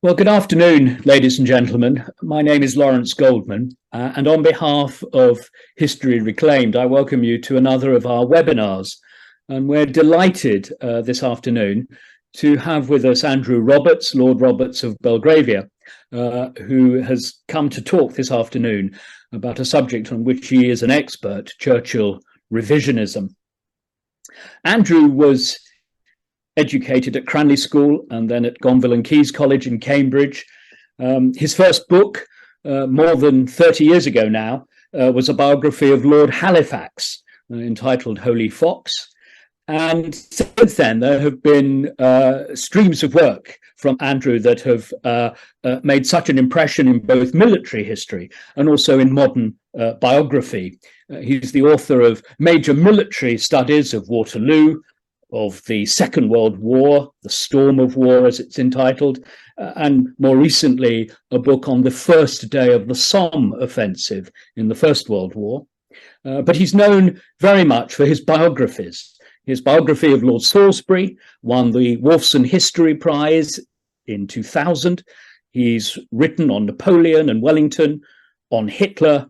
Well, good afternoon, ladies and gentlemen. My name is Lawrence Goldman, and on behalf of History Reclaimed, I welcome you to another of our webinars. And we're delighted this afternoon to have with us Andrew Roberts, Lord Roberts of Belgravia, who has come to talk this afternoon about a subject on which he is an expert, Churchill Revisionism. Andrew was educated at Cranleigh School and then at Gonville and Caius College in Cambridge. His first book, more than 30 years ago now, was a biography of Lord Halifax, entitled Holy Fox. And since then, there have been streams of work from Andrew that have made such an impression in both military history and also in modern biography. He's the author of major military studies of Waterloo, of the Second World War, The Storm of War, as it's entitled, and more recently, a book on the first day of the Somme offensive in the First World War. But he's known very much for his biographies. His biography of Lord Salisbury won the Wolfson History Prize in 2000. He's written on Napoleon and Wellington, on Hitler,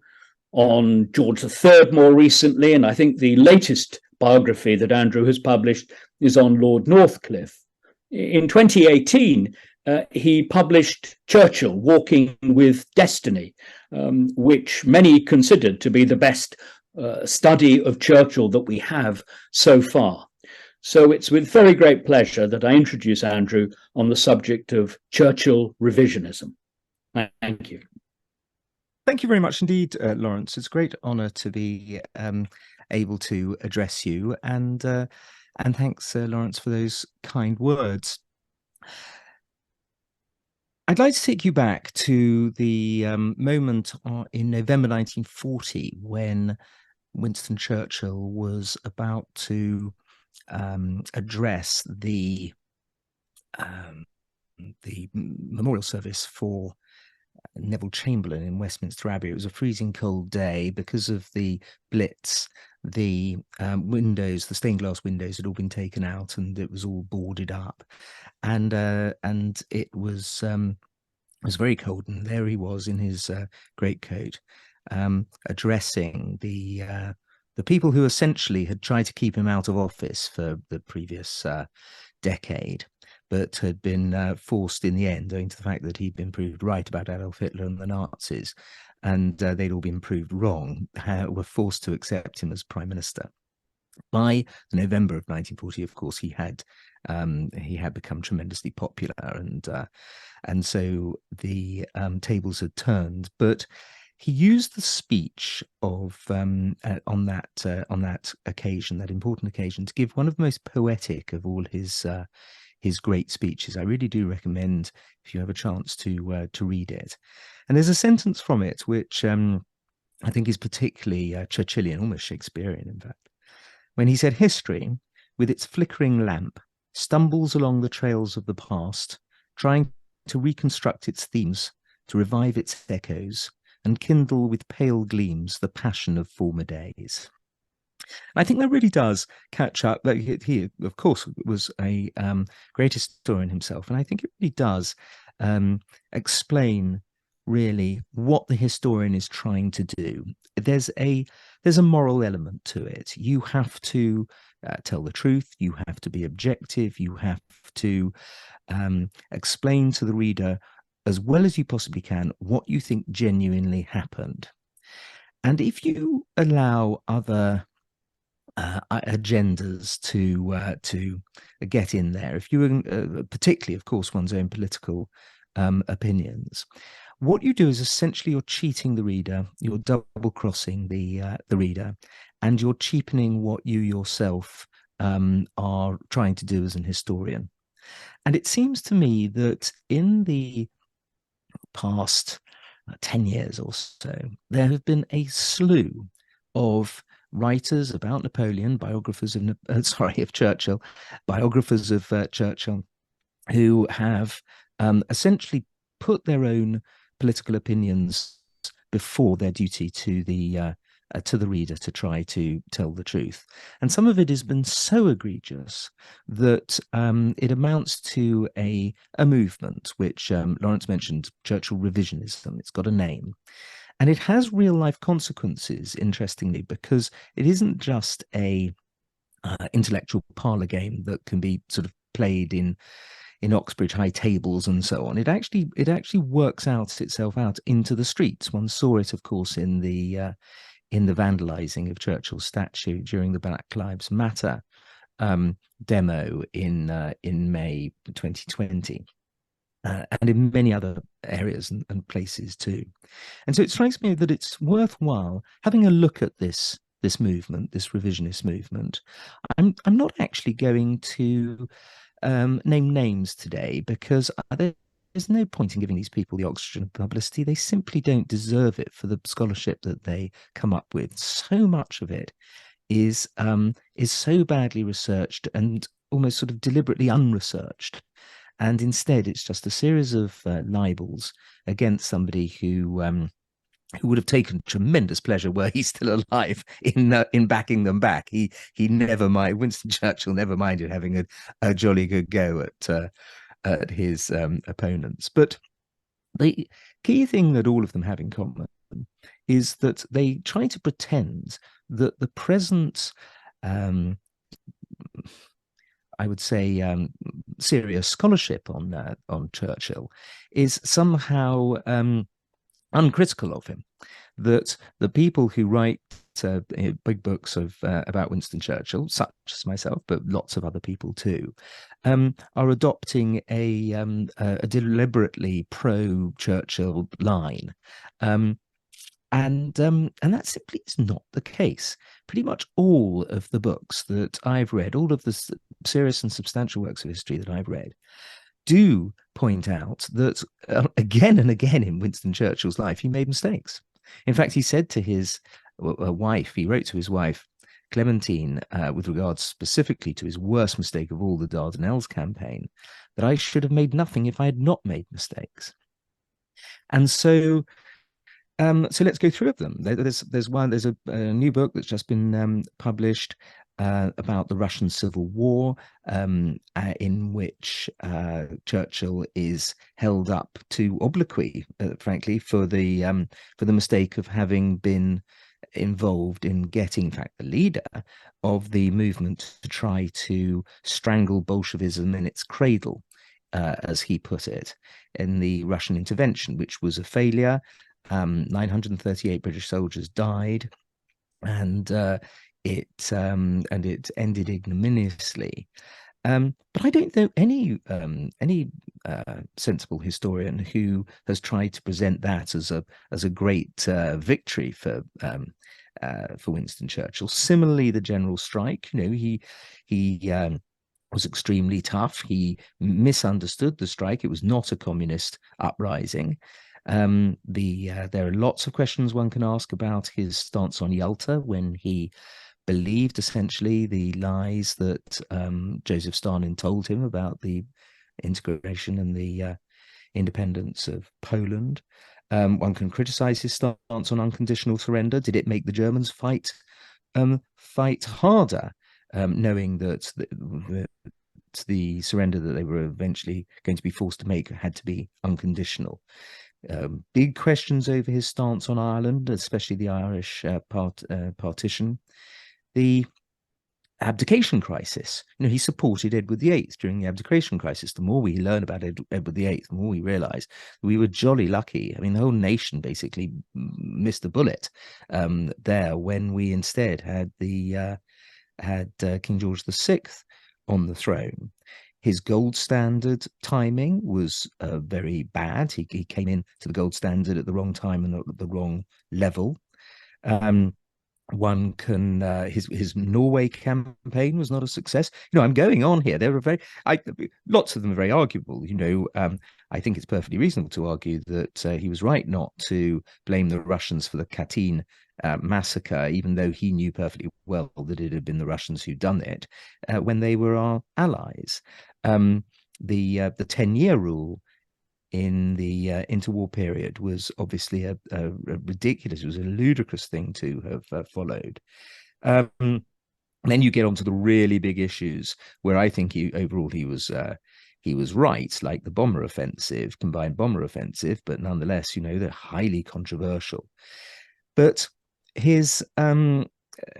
on George III more recently, and I think the latest biography that Andrew has published is on Lord Northcliffe. In 2018, he published Churchill, Walking with Destiny, which many considered to be the best study of Churchill that we have so far. So it's with very great pleasure that I introduce Andrew on the subject of Churchill Revisionism. Thank you. Thank you very much indeed, Lawrence. It's a great honour to be able to address you, and thanks, Lawrence, for those kind words. I'd like to take you back to the moment in November 1940 when Winston Churchill was about to address the memorial service for Neville Chamberlain in Westminster Abbey. It was a freezing cold day. Because of the Blitz, the windows, the stained glass windows, had all been taken out, and it was all boarded up, and it was very cold. And there he was in his greatcoat, addressing the people who essentially had tried to keep him out of office for the previous decade, but had been forced in the end, owing to the fact that he'd been proved right about Adolf Hitler and the Nazis, and they'd all been proved wrong, were forced to accept him as Prime Minister. By November of 1940, of course, he had become tremendously popular, and so the tables had turned. But he used the speech of on that occasion, that important occasion, to give one of the most poetic of all his great speeches. I really do recommend, if you have a chance, to read it. And there's a sentence from it which I think is particularly Churchillian, almost Shakespearean, in fact, when he said, "History, with its flickering lamp, stumbles along the trails of the past, trying to reconstruct its themes, to revive its echoes, and kindle with pale gleams the passion of former days." I think that really does catch up. He, of course, was a great historian himself, and I think it really does explain really what the historian is trying to do. There's a moral element to it. You have to tell the truth. You have to be objective. You have to explain to the reader as well as you possibly can what you think genuinely happened. And if you allow other agendas to get in there, if you particularly, of course, one's own political opinions, what you do is essentially you're cheating the reader, you're double crossing the reader, and you're cheapening what you yourself are trying to do as an historian. And it seems to me that in the past 10 years or so, there have been a slew of writers about Napoleon, biographers of Churchill, biographers of Churchill, who have essentially put their own political opinions before their duty to the to the reader to try to tell the truth. And some of it has been so egregious that it amounts to a movement, which Lawrence mentioned, Churchill Revisionism. It's got a name. And it has real life consequences, interestingly, because it isn't just a intellectual parlor game that can be sort of played in Oxbridge high tables and so on. It actually works itself out into the streets. One saw it, of course, in the vandalizing of Churchill's statue during the Black Lives Matter demo in May 2020. And in many other areas and places too. And so it strikes me that it's worthwhile having a look at this movement, this revisionist movement. I'm not actually going to name names today, because there's no point in giving these people the oxygen of publicity. They simply don't deserve it for the scholarship that they come up with. So much of it is so badly researched and almost sort of deliberately unresearched. And instead, it's just a series of libels against somebody who would have taken tremendous pleasure, were he still alive, in backing them back. He never mind. Winston Churchill never minded having a jolly good go at his opponents. But the key thing that all of them have in common is that they try to pretend that the present I would say serious scholarship on Churchill is somehow uncritical of him. That the people who write big books about Winston Churchill, such as myself, but lots of other people too, are adopting a deliberately pro-Churchill line. And that simply is not the case. Pretty much all of the books that I've read, all of the serious and substantial works of history that I've read, do point out that again and again in Winston Churchill's life, he made mistakes. In fact, he said to his wife, he wrote to his wife, Clementine, with regards specifically to his worst mistake of all, the Dardanelles campaign, that I should have made nothing if I had not made mistakes. And so let's go through of them. There's a new book that's just been published about the Russian Civil War, in which Churchill is held up to obloquy, frankly, for the mistake of having been involved in getting, in fact, the leader of the movement to try to strangle Bolshevism in its cradle, as he put it, in the Russian intervention, which was a failure. 938 British soldiers died, and it ended ignominiously. But I don't know any sensible historian who has tried to present that as a great victory for Winston Churchill. Similarly, the general strike, he was extremely tough. He misunderstood the strike. It was not a communist uprising. There are lots of questions one can ask about his stance on Yalta, when he believed essentially the lies that Joseph Stalin told him about the integration and the independence of Poland. One can criticize his stance on unconditional surrender. Did it make the Germans fight harder, knowing that the surrender that they were eventually going to be forced to make had to be unconditional? Big questions over his stance on Ireland, especially the Irish partition. The abdication crisis. He supported Edward VIII during the abdication crisis. The more we learn about Edward VIII, the more we realise we were jolly lucky. I mean, the whole nation basically missed the bullet there, when we instead had King George VI on the throne. His gold standard timing was very bad. He came in to the gold standard at the wrong time and at the wrong level. One can his Norway campaign was not a success. I'm going on here. There are lots of them are very arguable. I think it's perfectly reasonable to argue that he was right not to blame the Russians for the Katyn massacre, even though he knew perfectly well that it had been the Russians who'd done it when they were our allies. The 10-year rule in the interwar period was obviously a ridiculous, it was a ludicrous thing to have followed. Then you get onto the really big issues where I think overall he was right, like the bomber offensive, combined bomber offensive, but nonetheless, they're highly controversial. But his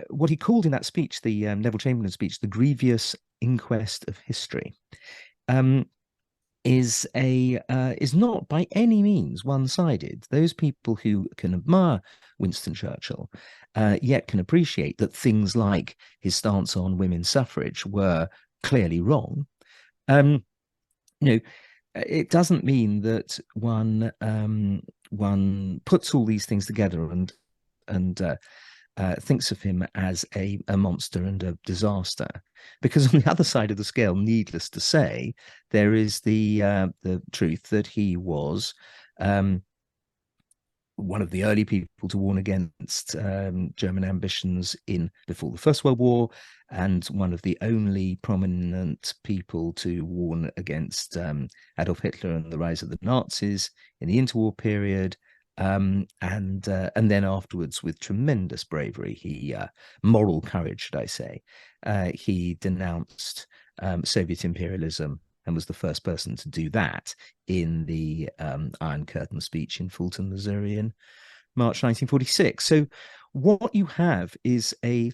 what he called in that speech, the Neville Chamberlain speech, the grievous inquest of history, is not by any means one-sided. Those people who can admire Winston Churchill yet can appreciate that things like his stance on women's suffrage were clearly wrong. It doesn't mean that one puts all these things together and thinks of him as a monster and a disaster, because on the other side of the scale, needless to say, there is the truth that he was one of the early people to warn against German ambitions before the First World War, and one of the only prominent people to warn against Adolf Hitler and the rise of the Nazis in the interwar period. And then afterwards, with tremendous bravery, moral courage, should I say, he denounced Soviet imperialism and was the first person to do that in the Iron Curtain speech in Fulton, Missouri in March 1946. So what you have is a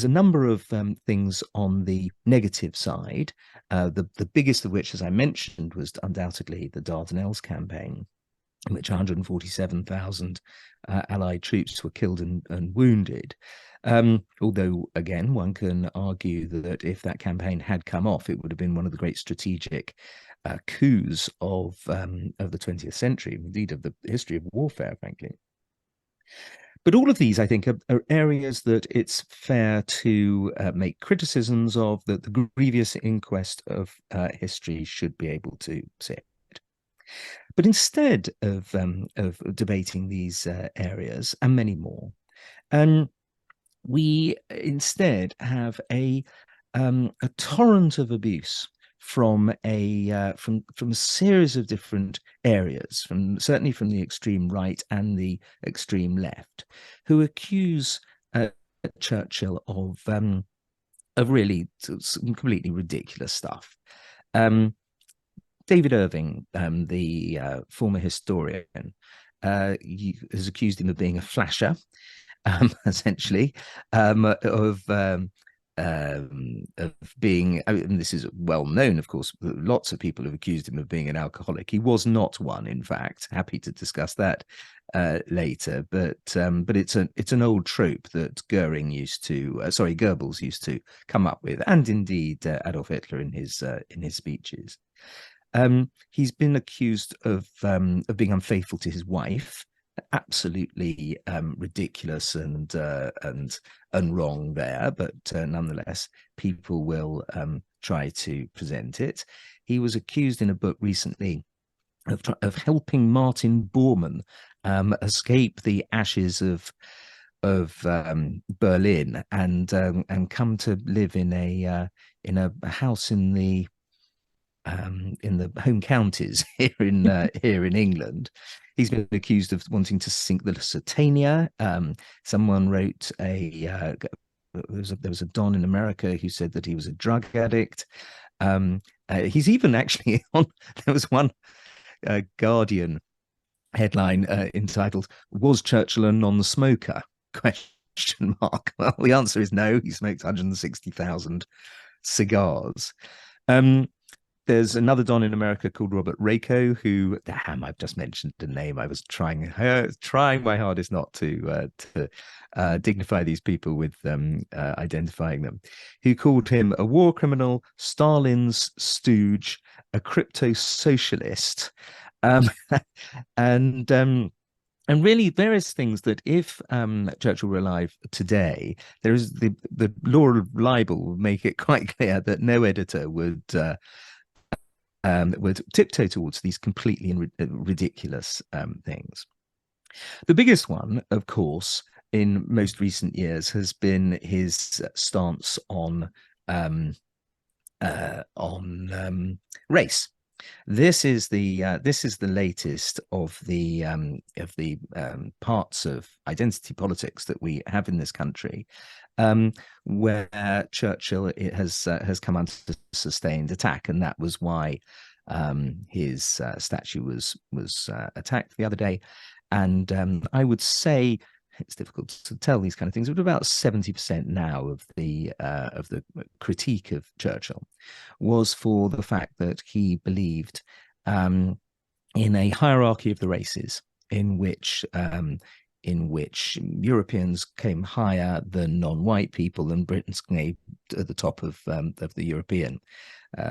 number of things on the negative side, the biggest of which, as I mentioned, was undoubtedly the Dardanelles campaign, in which 147,000 Allied troops were killed and wounded. Although, again, one can argue that if that campaign had come off, it would have been one of the great strategic coups of the 20th century, indeed of the history of warfare, frankly. But all of these, I think, are areas that it's fair to make criticisms of, that the grievous inquest of history should be able to sit. But instead of debating these areas and many more, we instead have a torrent of abuse from a series of different areas, certainly from the extreme right and the extreme left, who accuse Churchill of really some completely ridiculous stuff. David Irving, the former historian, has accused him of being a flasher, essentially, of being, and this is well known, of course, lots of people have accused him of being an alcoholic. He was not one, in fact. Happy to discuss that later, but it's an old trope that Goebbels used to come up with, and indeed Adolf Hitler in his speeches. He's been accused of being unfaithful to his wife. Absolutely ridiculous and wrong there, but nonetheless, people will try to present it. He was accused in a book recently of helping Martin Bormann escape the ashes of Berlin and come to live in a house in the home counties here in England. He's been accused of wanting to sink the Lusitania. Someone wrote there was a Don in America who said that he was a drug addict. He's even actually there was one Guardian headline entitled "Was Churchill a non-smoker?" ? Well, the answer is no. He smoked 160,000 cigars. There's another Don in America called Robert Rako, who, damn, I've just mentioned the name. I was trying my hardest not to dignify these people with identifying them, who called him a war criminal, Stalin's stooge, a crypto-socialist, and really various things that if Churchill were alive today, there is the law of libel would make it quite clear that no editor would tiptoe towards these completely ridiculous things. The biggest one, of course, in most recent years has been his stance on race. This is the latest of the parts of identity politics that we have in this country, where Churchill has come under sustained attack, and that was why his statue was attacked the other day. And I would say it's difficult to tell these kind of things, but about 70% now of the critique of Churchill was for the fact that he believed in a hierarchy of the races in which Europeans came higher than non-white people, and Britain's at the top of the European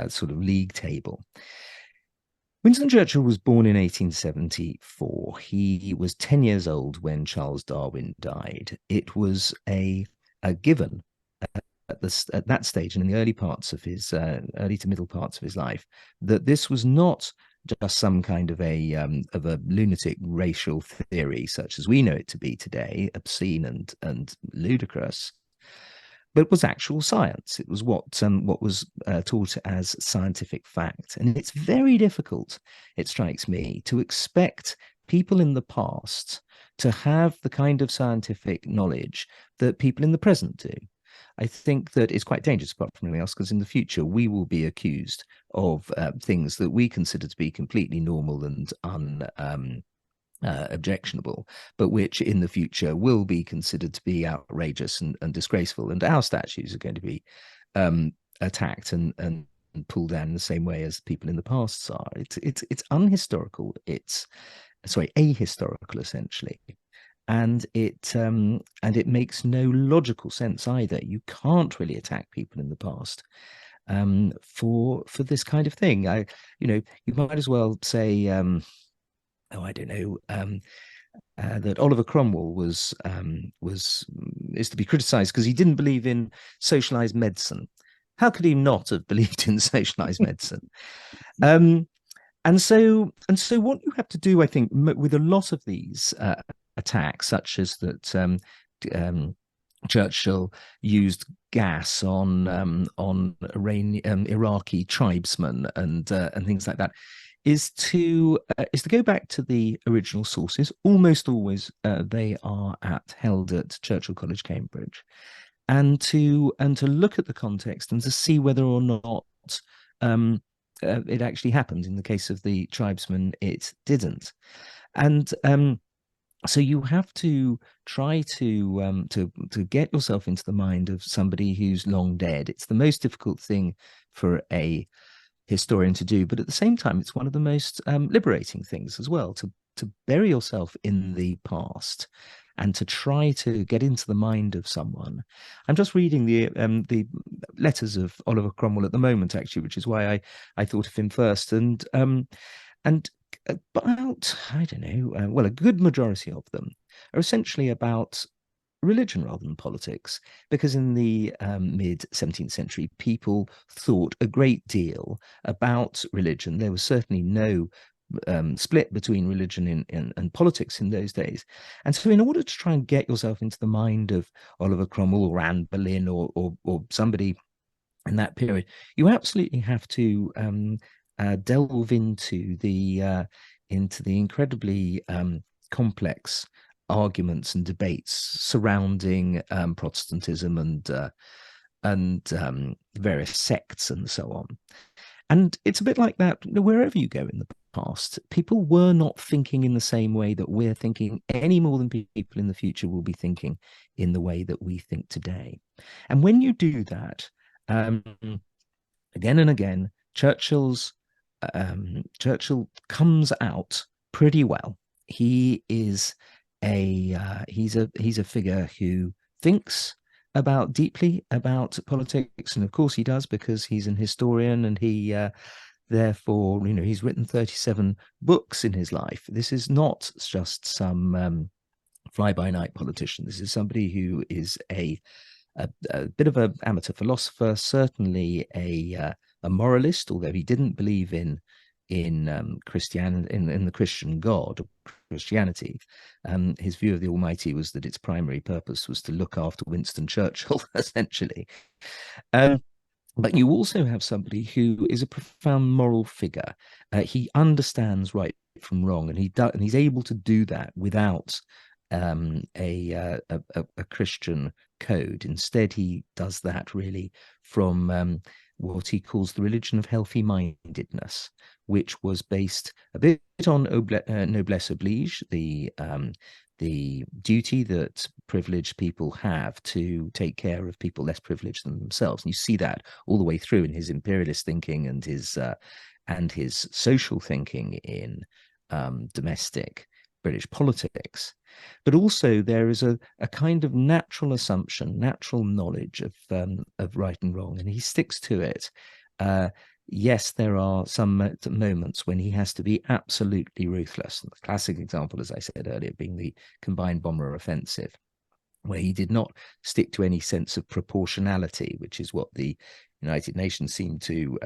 sort of league table. Winston Churchill was born in 1874. He was 10 years old when Charles Darwin died. It was a given at that stage and in the early parts of his early to middle parts of his life that this was not just some kind of a lunatic racial theory such as we know it to be today, obscene and ludicrous, but it was actual science. It was what was taught as scientific fact. And it's very difficult, it strikes me, to expect people in the past to have the kind of scientific knowledge that people in the present do. I think that it's quite dangerous, apart from anything else, because in the future we will be accused of things that we consider to be completely normal and objectionable, but which in the future will be considered to be outrageous and disgraceful, and our statues are going to be attacked and pulled down in the same way as people in the past are. It's unhistorical. It's ahistorical essentially, and it makes no logical sense either. You can't really attack people in the past for this kind of thing. You might as well say I don't know, that Oliver Cromwell is to be criticised because he didn't believe in socialised medicine. How could he not have believed in socialised medicine? And so what you have to do, I think, with a lot of these attacks, such as that Churchill used gas on Iraqi tribesmen and things like that, is to go back to the original sources. Almost always they are held at Churchill College, Cambridge, and to look at the context and to see whether or not it actually happened. In the case of the tribesmen, it didn't, and so you have to try to get yourself into the mind of somebody who's long dead. It's the most difficult thing for a historian to do, but at the same time it's one of the most liberating things as well, to bury yourself in the past and to try to get into the mind of someone. I'm just reading the letters of Oliver Cromwell at the moment, actually, which is why I thought of him first, and about, I don't know, well, a good majority of them are essentially about religion rather than politics, because in the mid 17th century people thought a great deal about religion. There was certainly no split between religion and politics in those days, and so in order to try and get yourself into the mind of Oliver Cromwell or Anne Boleyn or somebody in that period, you absolutely have to delve into the incredibly complex arguments and debates surrounding Protestantism and various sects and so on. And it's a bit like that wherever you go in the past. People were not thinking in the same way that we're thinking, any more than people in the future will be thinking in the way that we think today. And when you do that, again and again, Churchill comes out pretty well. He is he's a figure who thinks deeply about politics, and of course he does, because he's an historian, and he therefore, he's written 37 books in his life. This is not just some fly-by-night politician. This is somebody who is a bit of an amateur philosopher, certainly a moralist, although he didn't believe in Christianity, in the Christian God, Christianity. His view of the Almighty was that its primary purpose was to look after Winston Churchill, essentially. But you also have somebody who is a profound moral figure. He understands right from wrong, and he's able to do that without a Christian code. Instead, he does that really from what he calls the religion of healthy mindedness, which was based a bit on noblesse oblige, the duty that privileged people have to take care of people less privileged than themselves. And you see that all the way through in his imperialist thinking and his social thinking in domestic British politics. But also there is a kind of natural assumption, natural knowledge of right and wrong, and he sticks to it. Yes, there are some moments when he has to be absolutely ruthless. The classic example, as I said earlier, being the combined bomber offensive, where he did not stick to any sense of proportionality, which is what the United Nations seem to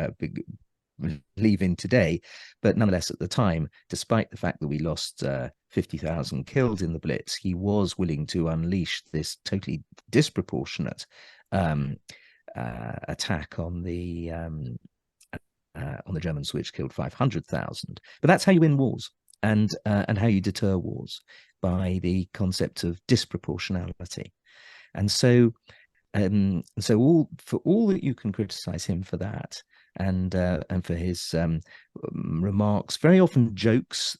believe in today. But nonetheless, at the time, despite the fact that we lost 50,000 killed in the Blitz, he was willing to unleash this totally disproportionate attack on the Germans, which killed 500,000. But that's how you win wars, and how you deter wars, by the concept of disproportionality. And so all that you can criticize him for that, and for his remarks, very often jokes.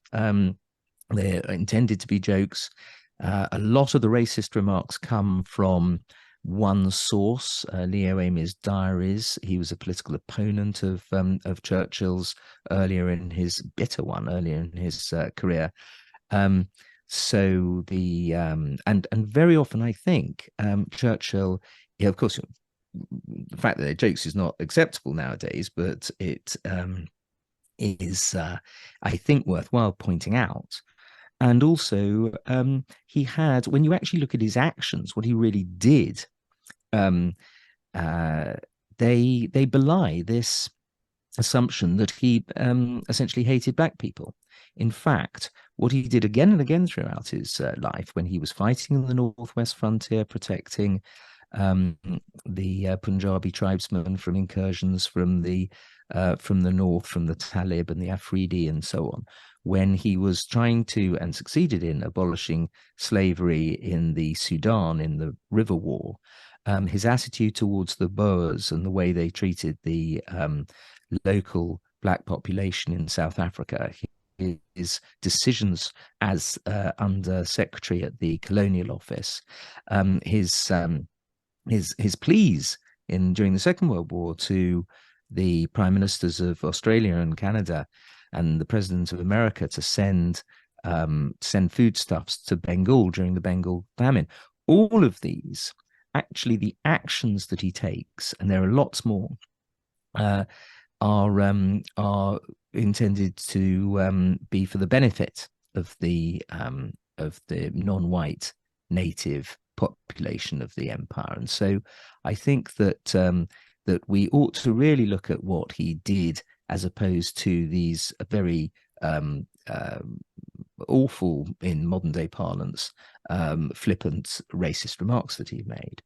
They're intended to be jokes. A lot of the racist remarks come from one source, Leo Amy's diaries. He was a political opponent of Churchill's earlier in his career. So the and very often, I think, Churchill, yeah, of course, the fact that they're jokes is not acceptable nowadays, but it is, I think, worthwhile pointing out. And also, he had, when you actually look at his actions, what he really did, they belie this assumption that he essentially hated black people. In fact, what he did again and again throughout his life, when he was fighting in the northwest frontier, protecting the Punjabi tribesmen from incursions from the north, from the Talib and the Afridi and so on, when he was trying to, and succeeded in, abolishing slavery in the Sudan in the River War, his attitude towards the Boers and the way they treated the local black population in South Africa, his decisions as under secretary at the Colonial Office, his pleas during the Second World War to the prime ministers of Australia and Canada and the president of America to send foodstuffs to Bengal during the Bengal famine. All of these, actually, the actions that he takes, and there are lots more, are intended to be for the benefit of the non-white native population of the empire. And so I think that that we ought to really look at what he did, as opposed to these very awful, in modern day parlance, flippant racist remarks that he made.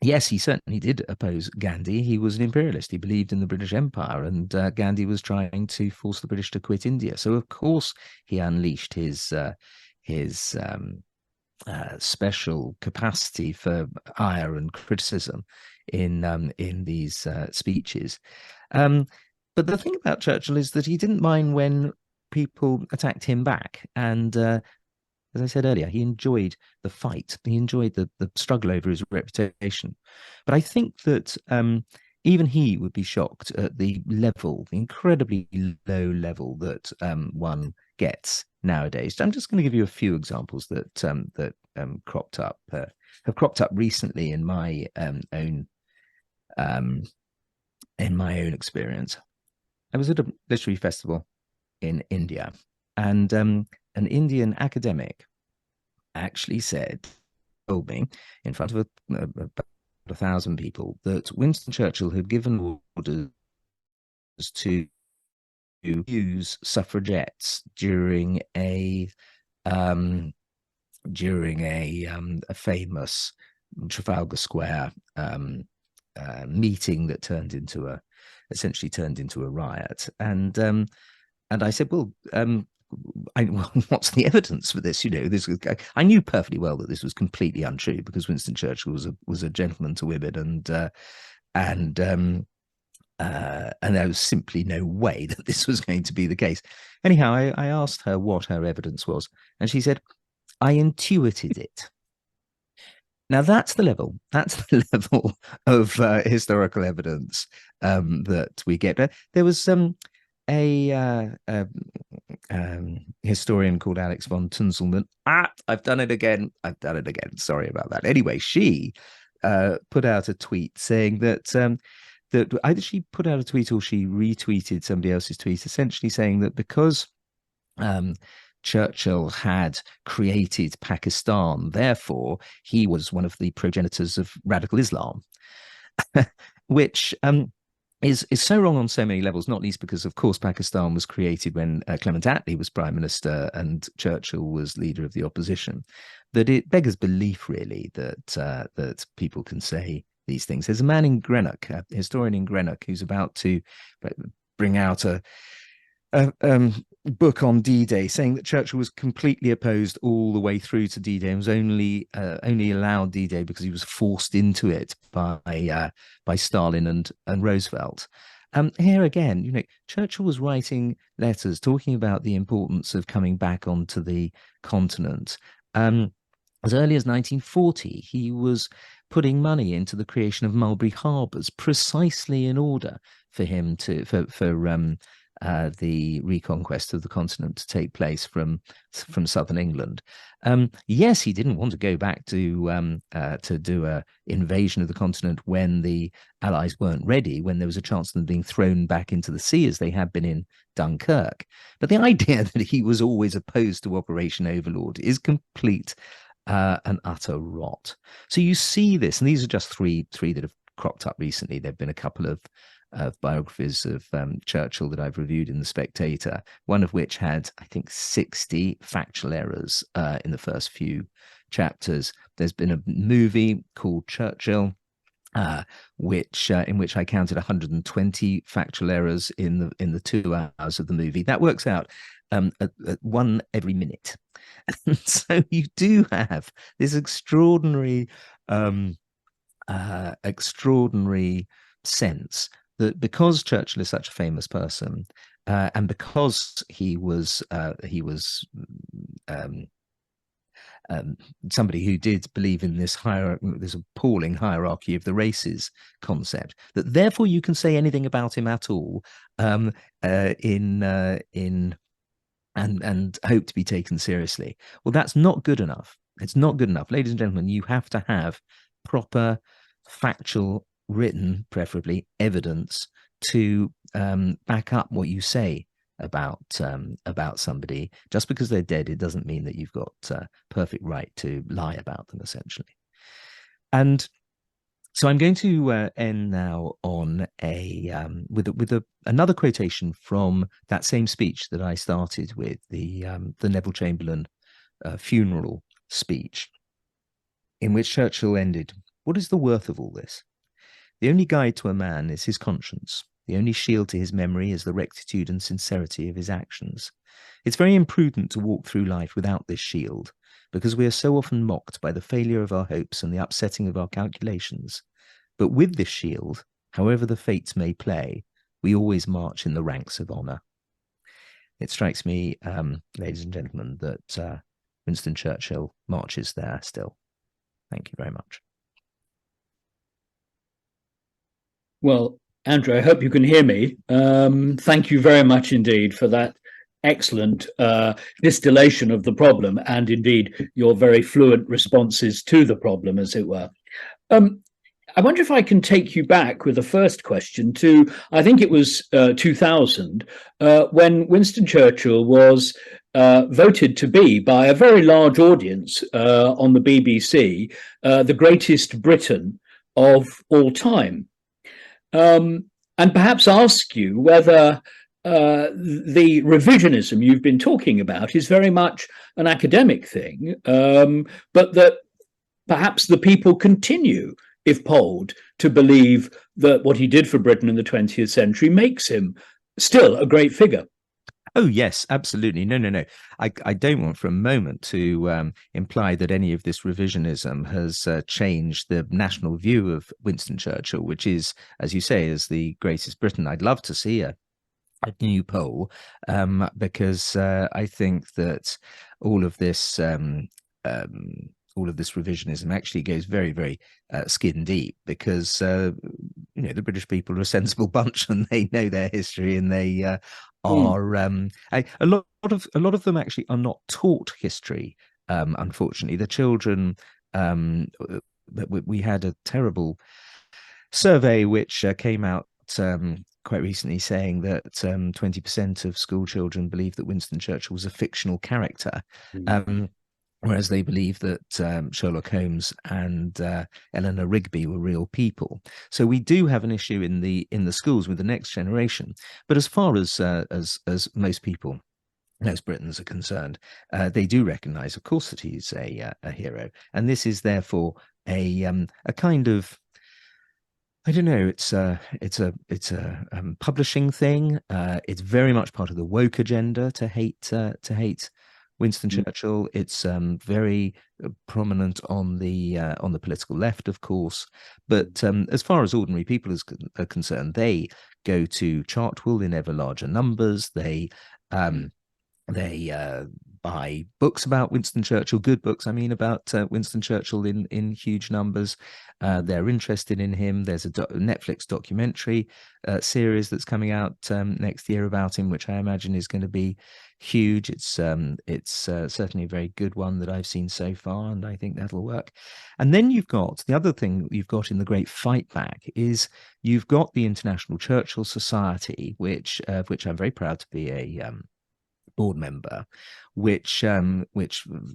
Yes, he certainly did oppose Gandhi. He was an imperialist. He believed in the British Empire, and Gandhi was trying to force the British to quit India. So of course he unleashed his special capacity for ire and criticism in these speeches. But the thing about Churchill is that he didn't mind when people attacked him back. And as I said earlier, he enjoyed the fight. He enjoyed the struggle over his reputation. But I think that even he would be shocked at the incredibly low level that one gets nowadays. I'm just going to give you a few examples that have cropped up recently in my own experience. I was at a literary festival in India, and an Indian academic actually told me in front of about 1,000 people that Winston Churchill had given orders to use suffragettes during a famous Trafalgar Square meeting that essentially turned into a riot. And I said, well, what's the evidence for this? I knew perfectly well that this was completely untrue, because Winston Churchill was a gentleman to women, and there was simply no way that this was going to be the case. Anyhow, I asked her what her evidence was, and she said, I intuited it. Now that's the level of historical evidence that we get. There was a historian called Alex von Tunzelman. I've done it again. Sorry about that. Anyway, she put out a tweet saying that either she put out a tweet or she retweeted somebody else's tweet, essentially saying that because Churchill had created Pakistan, therefore he was one of the progenitors of radical Islam, which is so wrong on so many levels, not least because, of course, Pakistan was created when Clement Attlee was Prime Minister and Churchill was leader of the opposition, that it beggars belief, really, that people can say these things. There's a man in Greenock, a historian in Greenock, who's about to bring out a book on D-Day, saying that Churchill was completely opposed all the way through to D-Day and was only allowed D-Day because he was forced into it by Stalin and Roosevelt. Here again, Churchill was writing letters talking about the importance of coming back onto the continent. As early as 1940, he was putting money into the creation of Mulberry Harbours precisely in order for him the reconquest of the continent to take place from southern England. Yes, he didn't want to go back to do a invasion of the continent when the Allies weren't ready, when there was a chance of them being thrown back into the sea as they had been in Dunkirk. But the idea that he was always opposed to Operation Overlord is complete and utter rot. So you see this, and these are just three that have cropped up recently. There have been a couple of biographies of Churchill that I've reviewed in The Spectator, one of which had, I think, 60 factual errors in the first few chapters. There's been a movie called Churchill, in which I counted 120 factual errors in the 2 hours of the movie. That works out at one every minute. And so you do have this extraordinary sense that because Churchill is such a famous person, and because he was somebody who did believe in this appalling hierarchy of the races concept, that therefore you can say anything about him at all, and hope to be taken seriously. Well, that's not good enough. It's not good enough, ladies and gentlemen. You have to have proper, factual, written, preferably, evidence to back up what you say about somebody. Just because they're dead, it doesn't mean that you've got perfect right to lie about them, essentially. And so I'm going to end now on another quotation from that same speech that I started with, the Neville Chamberlain funeral speech, in which Churchill ended, "What is the worth of all this? The only guide to a man is his conscience. The only shield to his memory is the rectitude and sincerity of his actions. It's very imprudent to walk through life without this shield, because we are so often mocked by the failure of our hopes and the upsetting of our calculations. But with this shield, however the fates may play, we always march in the ranks of honour." It strikes me, ladies and gentlemen, that Winston Churchill marches there still. Thank you very much. Well, Andrew, I hope you can hear me. Thank you very much indeed for that excellent distillation of the problem, and indeed your very fluent responses to the problem, as it were. I wonder if I can take you back with the first question to, I think it was 2000, when Winston Churchill was voted to be, by a very large audience on the BBC, the greatest Briton of all time. And perhaps ask you whether the revisionism you've been talking about is very much an academic thing, but that perhaps the people continue if polled, to believe that what he did for Britain in the 20th century makes him still a great figure. Oh, yes, absolutely. No. I don't want for a moment to imply that any of this revisionism has changed the national view of Winston Churchill, which is, as you say, is the greatest Briton. I'd love to see a new poll, because I think that all of this revisionism actually goes very, very skin deep, because the British people are a sensible bunch and they know their history, and they are a lot of them actually are not taught history. Unfortunately, the children. We had a terrible survey which came out quite recently, saying that 20% of school children believe that Winston Churchill was a fictional character. Whereas they believe that Sherlock Holmes and Eleanor Rigby were real people. So we do have an issue in the schools with the next generation. But as far as most people, most Britons are concerned, they do recognise, of course, that he's a hero, and this is therefore a kind of, I don't know. It's a publishing thing. It's very much part of the woke agenda to hate Winston Churchill. It's very prominent on the political left, of course. But as far as ordinary people are concerned, they go to Chartwell in ever larger numbers. They buy books about Winston Churchill, good books, I mean, about Winston Churchill in huge numbers. They're interested in him. There's a Netflix documentary series that's coming out next year about him, which I imagine is going to be huge. It's certainly a very good one that I've seen so far, and I think that'll work. And then you've got the other thing you've got in the great fight back is you've got the International Churchill Society, which I'm very proud to be a board member, which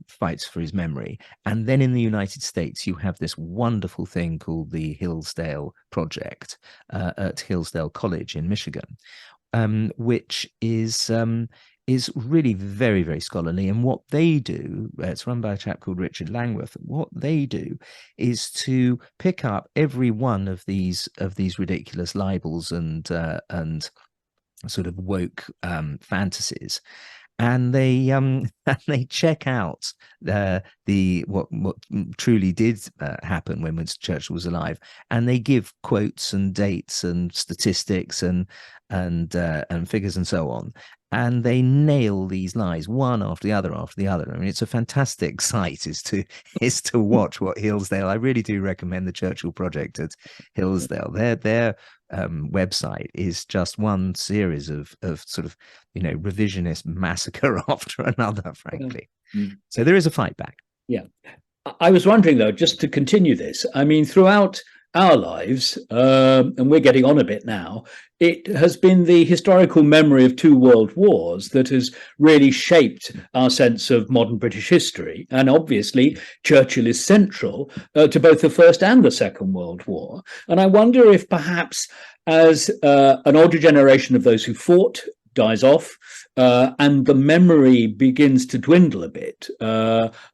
fights for his memory. And then in the United States, you have this wonderful thing called the Hillsdale Project at Hillsdale College in Michigan, which is really very, very scholarly. And what they do, it's run by a chap called Richard Langworth. What they do is to pick up every one of these ridiculous libels and sort of woke fantasies, and they check out what truly did happen when Winston Churchill was alive, and they give quotes and dates and statistics and figures and so on, and they nail these lies one after the other after the other. I mean, it's a fantastic sight is to watch what Hillsdale. I really do recommend the Churchill Project at Hillsdale. Their website is just one series of sort of revisionist massacre after another, frankly. So there is a fight back. Yeah, I was wondering though, just to continue this, I mean, throughout our lives, and we're getting on a bit now, it has been the historical memory of two world wars that has really shaped our sense of modern British history. And obviously, Churchill is central to both the First and the Second World War. And I wonder if perhaps as an older generation of those who fought dies off, and the memory begins to dwindle a bit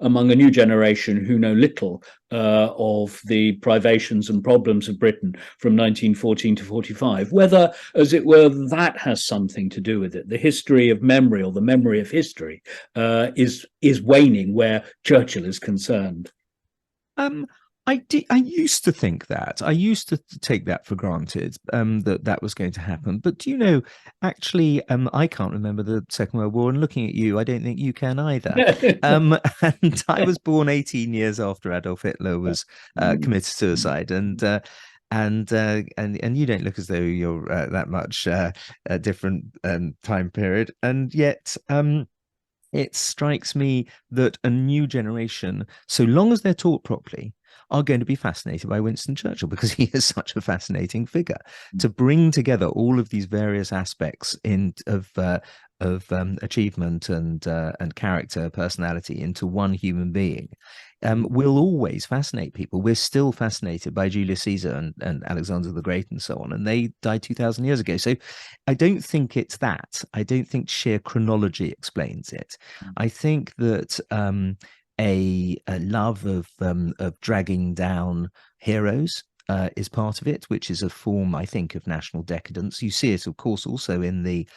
among a new generation who know little of the privations and problems of Britain from 1914 to 45, whether, as it were, that has something to do with it. The history of memory, or the memory of history, is waning where Churchill is concerned. I used to think that. I used to take that for granted, that was going to happen. But do you know, actually, I can't remember the Second World War, and looking at you, I don't think you can either. And I was born 18 years after Adolf Hitler was committed suicide, and you don't look as though you're that much a different time period, and yet. It strikes me that a new generation, so long as they're taught properly, are going to be fascinated by Winston Churchill, because he is such a fascinating figure. To bring together all of these various aspects of achievement and character, personality into one human being will always fascinate people. We're still fascinated by Julius Caesar and Alexander the Great and so on, and they died 2,000 years ago. So I don't think it's that. I don't think sheer chronology explains it. I think that a love of dragging down heroes is part of it, which is a form, I think, of national decadence. You see it, of course, also in the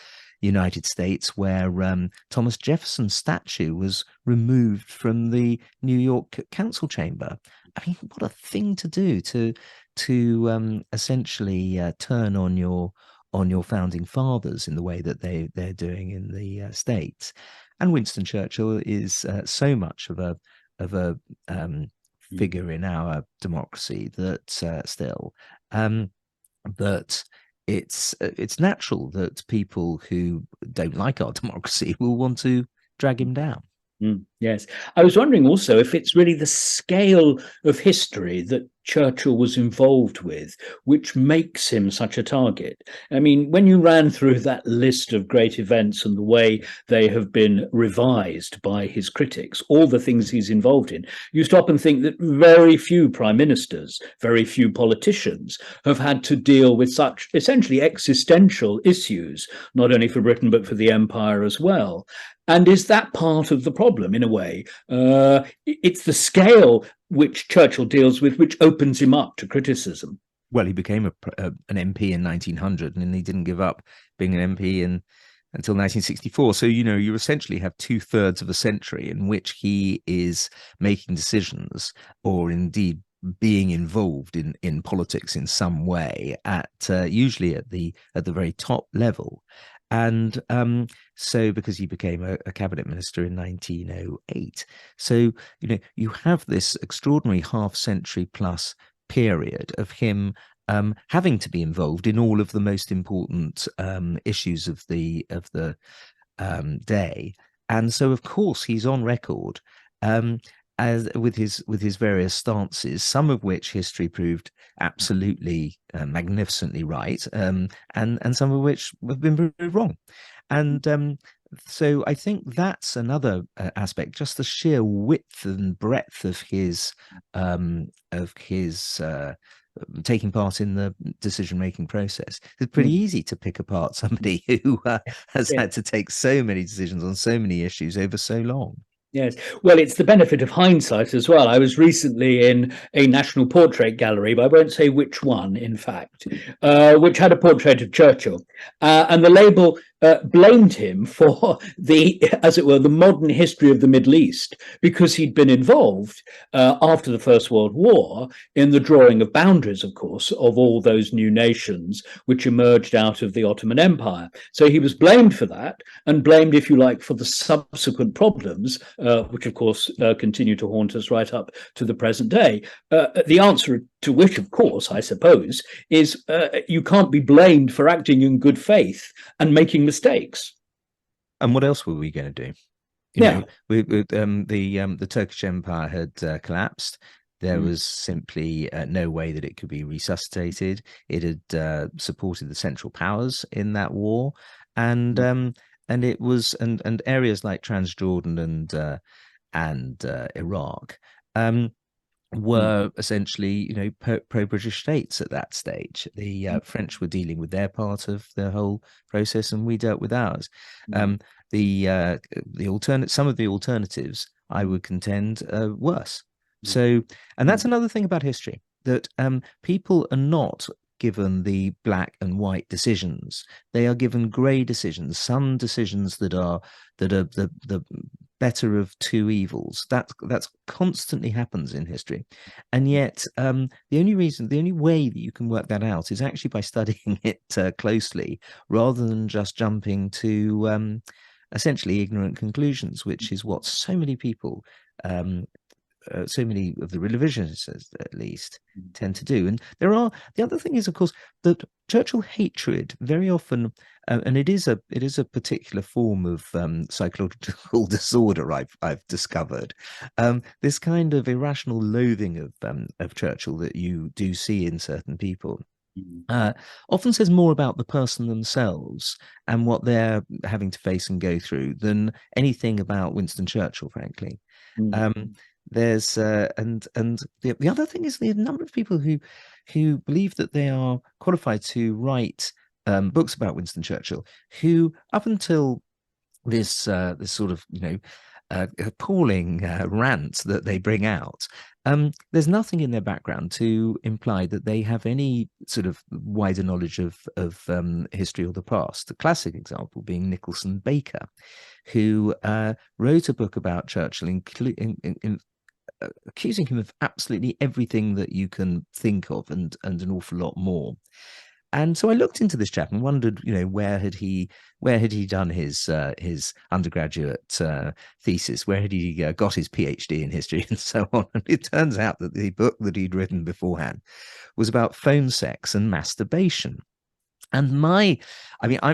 United States, where Thomas Jefferson's statue was removed from the New York Council chamber. I mean, what a thing to do, to essentially turn on your founding fathers in the way that they're doing in the States. And Winston Churchill is so much of a figure in our democracy that still that it's natural that people who don't like our democracy will want to drag him down. Yes. I was wondering also if it's really the scale of history that Churchill was involved with which makes him such a target. I mean, when you ran through that list of great events and the way they have been revised by his critics, all the things he's involved in, you stop and think that very few prime ministers, very few politicians have had to deal with such essentially existential issues, not only for Britain, but for the empire as well. And is that part of the problem, in a way? It's the scale which Churchill deals with, which opens him up to criticism. Well, he became an MP in 1900, and he didn't give up being an MP until 1964. So, you know, you essentially have 2/3 of a century in which he is making decisions, or indeed being involved in politics in some way, at usually at the very top level. And so, because he became a cabinet minister in 1908, so, you know, you have this extraordinary half-century plus period of him having to be involved in all of the most important issues of the day. And so, of course, he's on record as with his various stances, some of which history proved absolutely magnificently right, and some of which have been proved wrong. And so I think that's another aspect, just the sheer width and breadth of his taking part in the decision-making process. It's pretty easy to pick apart somebody who has had to take so many decisions on so many issues over so long. Yes, well, it's the benefit of hindsight as well. I was recently in a national portrait gallery, but I won't say which one, in fact, which had a portrait of Churchill. And the label blamed him for as it were, the modern history of the Middle East, because he'd been involved after the First World War in the drawing of boundaries, of course, of all those new nations which emerged out of the Ottoman Empire. So he was blamed for that, and blamed, if you like, for the subsequent problems, which, of course, continue to haunt us right up to the present day. The answer to which, of course, I suppose, is you can't be blamed for acting in good faith and making mistakes. And what else were we going to do? You know, the Turkish Empire had collapsed. There was simply no way that it could be resuscitated. It had supported the Central Powers in that war, and it was and areas like Transjordan and Iraq were essentially, you know, pro-British states at that stage. The French were dealing with their part of the whole process, and we dealt with ours. Some of the alternatives, I would contend, worse. So, and that's another thing about history, that people are not given the black and white decisions. They are given grey decisions, some decisions that are the better of two evils. That's constantly happens in history. And yet the only way that you can work that out is actually by studying it closely, rather than just jumping to essentially ignorant conclusions, which is what so many people so many of the revisionists, at least, tend to do. And the other thing is, of course, that Churchill hatred very often, and it is a particular form of psychological disorder I've discovered. This kind of irrational loathing of Churchill that you do see in certain people. Often says more about the person themselves and what they're having to face and go through than anything about Winston Churchill, frankly. There's and the other thing is the number of people who believe that they are qualified to write books about Winston Churchill, who up until this sort of, you know, appalling rant that they bring out, there's nothing in their background to imply that they have any sort of wider knowledge of history or the past. The classic example being Nicholson Baker, who wrote a book about Churchill, accusing him of absolutely everything that you can think of, and an awful lot more. And so I looked into this chap and wondered, where had he done his undergraduate thesis? Where had he got his PhD in history and so on? And it turns out that the book that he'd written beforehand was about phone sex and masturbation. And I'm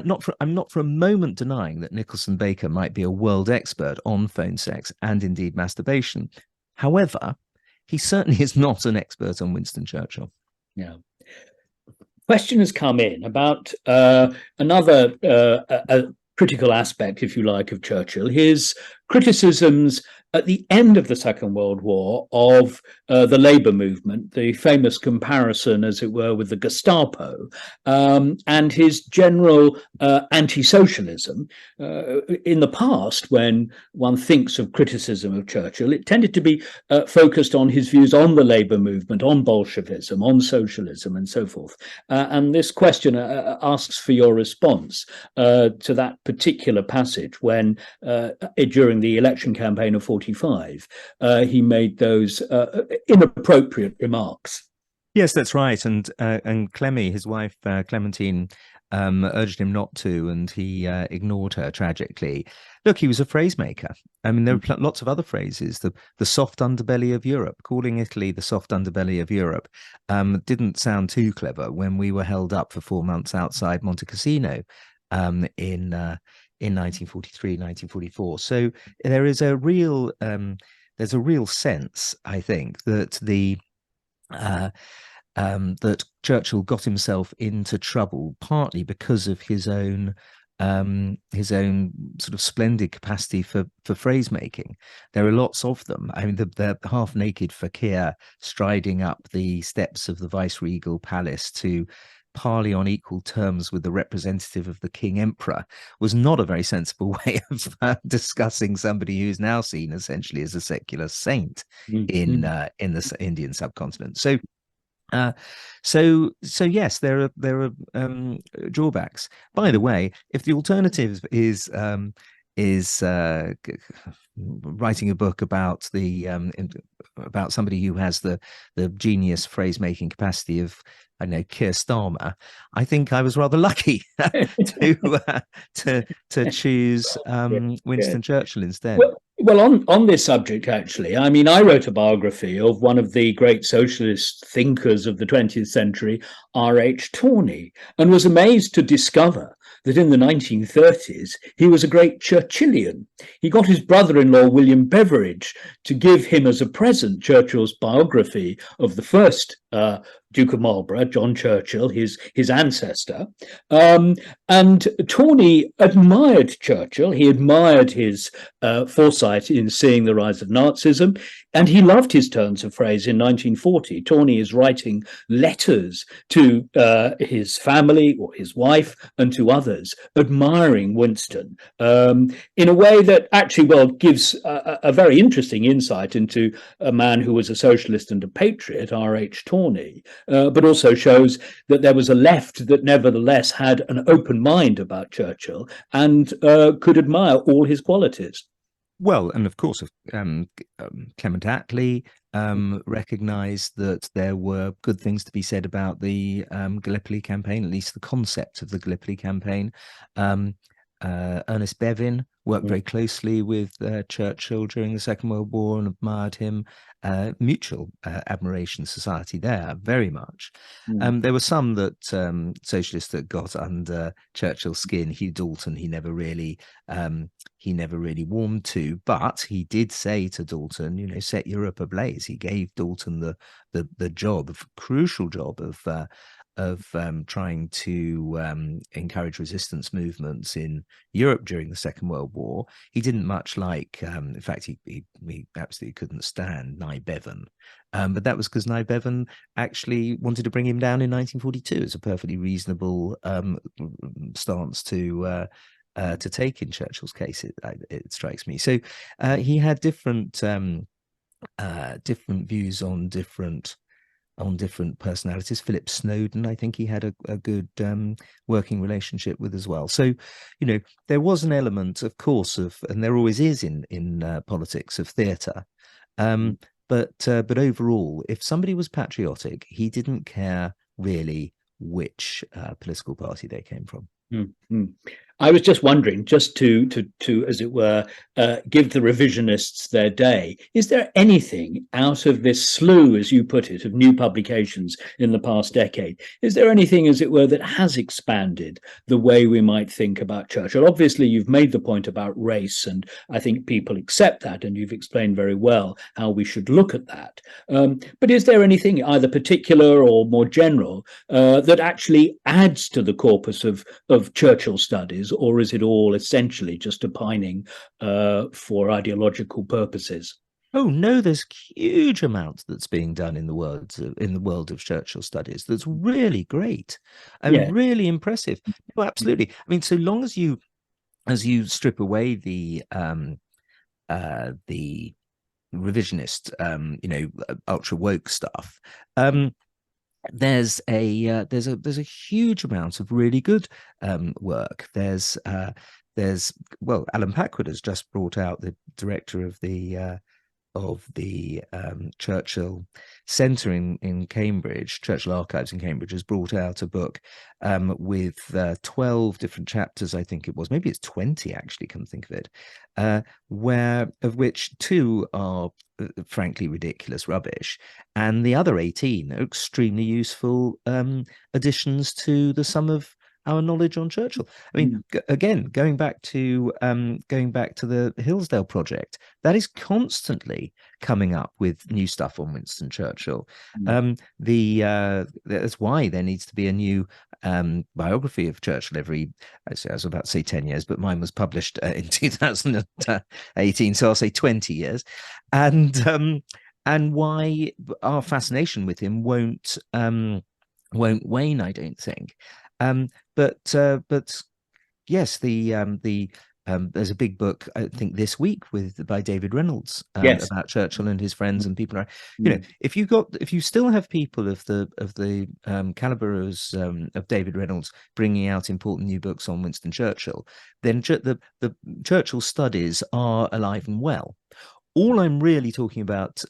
not for a moment denying that Nicholson Baker might be a world expert on phone sex and indeed masturbation. However, he certainly is not an expert on Winston Churchill. Yeah. Question has come in about another critical aspect, if you like, of Churchill, his criticisms at the end of the Second World War of the labour movement, the famous comparison, as it were, with the Gestapo, and his general anti-socialism. In the past, when one thinks of criticism of Churchill, it tended to be focused on his views on the labour movement, on Bolshevism, on socialism, and so forth. And this question asks for your response to that particular passage when, during the election campaign of 45, he made those inappropriate remarks. Yes, that's right. And Clemmy, his wife, Clementine, urged him not to, and he ignored her tragically. Look, he was a phrase maker. I mean, there are lots of other phrases. The soft underbelly of Europe, calling Italy the soft underbelly of Europe, didn't sound too clever when we were held up for 4 months outside Monte Cassino in 1943, 1944. So there is a real there's a real sense, I think, that that Churchill got himself into trouble partly because of his own sort of splendid capacity for phrase making. There are lots of them. I mean, the half-naked fakir striding up the steps of the viceregal palace to parley on equal terms with the representative of the King Emperor was not a very sensible way of discussing somebody who's now seen essentially as a secular saint in the Indian subcontinent. So yes, there are drawbacks. By the way, if the alternative is writing a book about about somebody who has the genius phrase making capacity of, I know, Keir Starmer, I think I was rather lucky to choose Winston Churchill instead. Well, on this subject, actually, I mean, I wrote a biography of one of the great socialist thinkers of the 20th century, R.H. Tawney, and was amazed to discover that in the 1930s, he was a great Churchillian. He got his brother-in-law, William Beveridge, to give him as a present Churchill's biography of the first Duke of Marlborough, John Churchill, his ancestor. And Tawney admired Churchill. He admired his foresight in seeing the rise of Nazism, and he loved his turns of phrase. In 1940, Tawney is writing letters to his family or his wife and to others, admiring Winston in a way that actually, well, gives a very interesting insight into a man who was a socialist and a patriot, R.H. Tawney, but also shows that there was a left that nevertheless had an open mind about Churchill and could admire all his qualities. Well, and of course, Clement Attlee recognised that there were good things to be said about the Gallipoli campaign, at least the concept of the Gallipoli campaign. Ernest Bevin worked very closely with Churchill during the Second World War and admired him. Mutual admiration society there, very much. There were some that socialists that got under Churchill's skin. Hugh Dalton, he never really warmed to, but he did say to Dalton, set Europe ablaze. He gave Dalton the job, the crucial job of trying to encourage resistance movements in Europe during the Second World War. He didn't much like, in fact, he absolutely couldn't stand Nye Bevan. But that was because Nye Bevan actually wanted to bring him down in 1942 as a perfectly reasonable stance to take in Churchill's case, it strikes me. So he had different different views on different personalities. Philip Snowden, I think he had a good working relationship with as well. So, there was an element, of course, and there always is in politics, of theatre. But overall, if somebody was patriotic, he didn't care really which political party they came from. Mm-hmm. I was just wondering, just to as it were, give the revisionists their day. Is there anything out of this slew, as you put it, of new publications in the past decade? Is there anything, as it were, that has expanded the way we might think about Churchill? Obviously, you've made the point about race, and I think people accept that, and you've explained very well how we should look at that. But is there anything, either particular or more general, that actually adds to the corpus of Churchill studies? Or is it all essentially just a pining for ideological purposes? Oh no, there's huge amounts that's being done in the world of Churchill studies that's really great and really impressive. No, absolutely. I mean, so long as you strip away the revisionist, ultra woke stuff, there's a huge amount of really good work. There's Alan Packwood has just brought out, the director of the Churchill Centre in Cambridge, Churchill Archives in Cambridge, has brought out a book with 12 different chapters, I think it was. Maybe it's 20, actually, come to think of it, of which 2 are frankly ridiculous rubbish, and the other 18 are extremely useful additions to the sum of our knowledge on Churchill. I mean, again, going back to the Hillsdale project, that is constantly coming up with new stuff on Winston Churchill. That's why there needs to be a new biography of Churchill I was about to say 10 years, but mine was published in 2018, so I'll say 20 years. And why our fascination with him won't wane, I don't think. But yes, there's a big book, I think, this week by David Reynolds about Churchill and his friends and people. If you still have people of the caliber of David Reynolds bringing out important new books on Winston Churchill, then the Churchill studies are alive and well. All I'm really talking about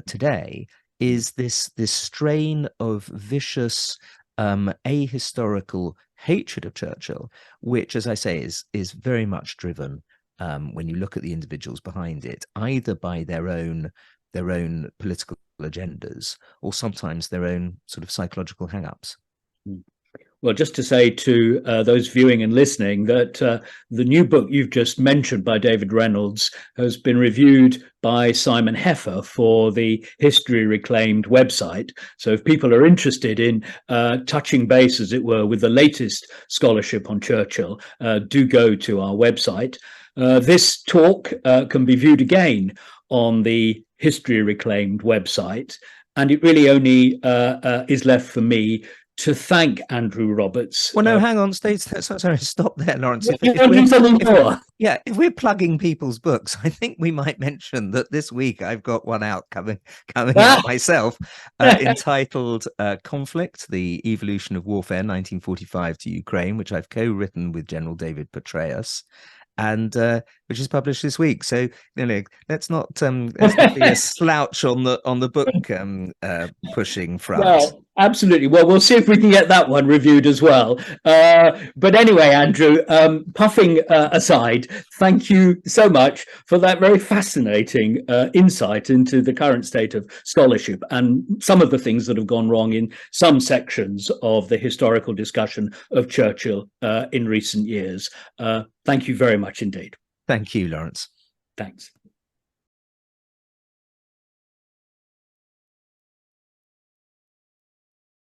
today is this strain of vicious ahistorical hatred of Churchill, which, as I say, is very much driven, when you look at the individuals behind it, either by their own political agendas or sometimes their own sort of psychological hang-ups. Well, just to say to those viewing and listening that the new book you've just mentioned by David Reynolds has been reviewed by Simon Heffer for the History Reclaimed website. So if people are interested in touching base, as it were, with the latest scholarship on Churchill, do go to our website. This talk can be viewed again on the History Reclaimed website. And it really only is left for me to thank Andrew Roberts. Well, no, hang on, sorry, stop there, Lawrence. If we're plugging people's books, I think we might mention that this week I've got one out coming out myself, entitled "Conflict: The Evolution of Warfare, 1945 to Ukraine," which I've co-written with General David Petraeus, and which is published this week. So let's not be a slouch on the book pushing front. Well, absolutely. Well, we'll see if we can get that one reviewed as well. But anyway, Andrew, puffing aside, thank you so much for that very fascinating insight into the current state of scholarship and some of the things that have gone wrong in some sections of the historical discussion of Churchill in recent years. Thank you very much indeed. Thank you, Lawrence. Thanks.